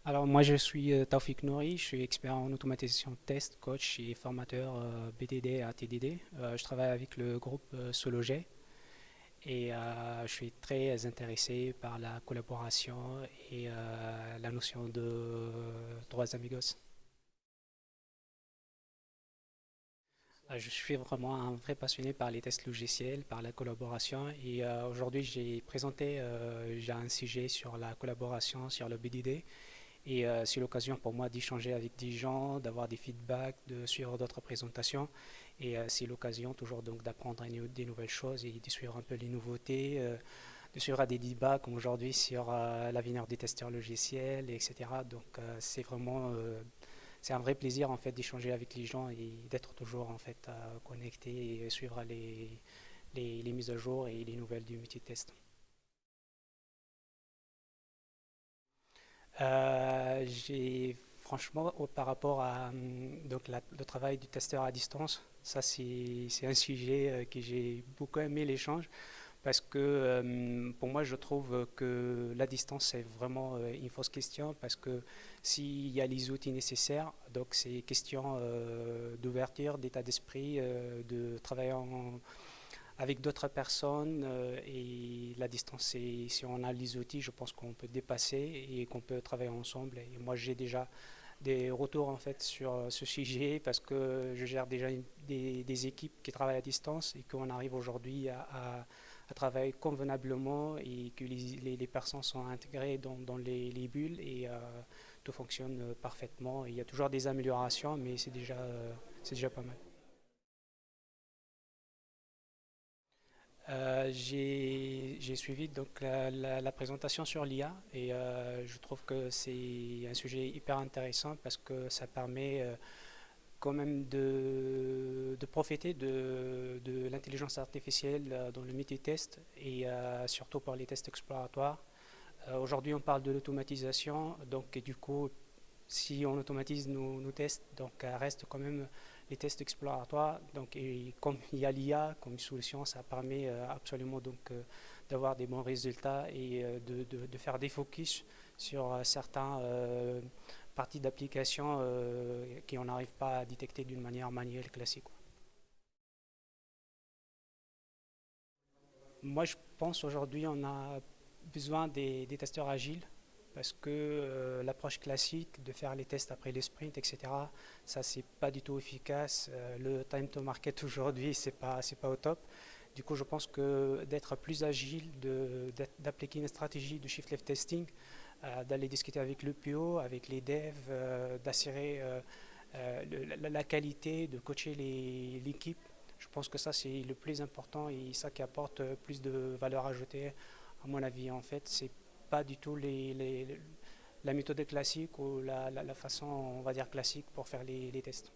Alors moi je suis Taufik Nouri, je suis expert en automatisation de test, coach et formateur BDD à TDD. Je travaille avec le groupe Sologet et je suis très intéressé par la collaboration et la notion de trois amigos. Je suis vraiment un vrai passionné par les tests logiciels, par la collaboration et aujourd'hui j'ai un sujet sur la collaboration, sur le BDD. Et c'est l'occasion pour moi d'échanger avec des gens, d'avoir des feedbacks, de suivre d'autres présentations. Et c'est l'occasion toujours donc d'apprendre des nouvelles choses et de suivre un peu les nouveautés, de suivre des débats comme aujourd'hui sur l'avenir des testeurs logiciels, etc. Donc c'est un vrai plaisir en fait d'échanger avec les gens et d'être toujours en fait connecté et suivre les mises à jour et les nouvelles du multitest. Franchement, par rapport à donc le travail du testeur à distance, ça c'est un sujet que j'ai beaucoup aimé l'échange parce que pour moi je trouve que la distance c'est vraiment une fausse question parce que s'il y a les outils nécessaires, donc c'est question d'ouverture, d'état d'esprit, de travailler avec d'autres personnes et la distance, si on a les outils, je pense qu'on peut dépasser et qu'on peut travailler ensemble. Et moi, j'ai déjà des retours en fait sur ce sujet parce que je gère déjà des équipes qui travaillent à distance et qu'on arrive aujourd'hui à travailler convenablement et que les personnes sont intégrées dans les bulles et tout fonctionne parfaitement. Il y a toujours des améliorations, mais c'est déjà pas mal. J'ai suivi donc la présentation sur l'IA et je trouve que c'est un sujet hyper intéressant parce que ça permet quand même de profiter de l'intelligence artificielle dans le multitest et surtout pour les tests exploratoires. Aujourd'hui, on parle de l'automatisation, donc et du coup, si on automatise nos tests, donc reste quand même les tests exploratoires. Donc, et comme il y a l'IA comme solution, ça permet absolument donc d'avoir des bons résultats et de faire des focus sur certains parties d'application qu'on n'arrive pas à détecter d'une manière manuelle classique. Moi, je pense aujourd'hui on a besoin des testeurs agiles parce que l'approche classique de faire les tests après les sprints, etc., ça c'est pas du tout efficace. Le time to market aujourd'hui, c'est pas au top. Du coup, je pense que d'être plus agile, d'appliquer une stratégie de shift left testing, d'aller discuter avec le PO, avec les devs, d'assurer la qualité, de coacher l'équipe. Je pense que ça c'est le plus important et ça qui apporte plus de valeur ajoutée à mon avis. En fait, c'est pas du tout la méthode classique ou la façon, on va dire, classique pour faire les tests.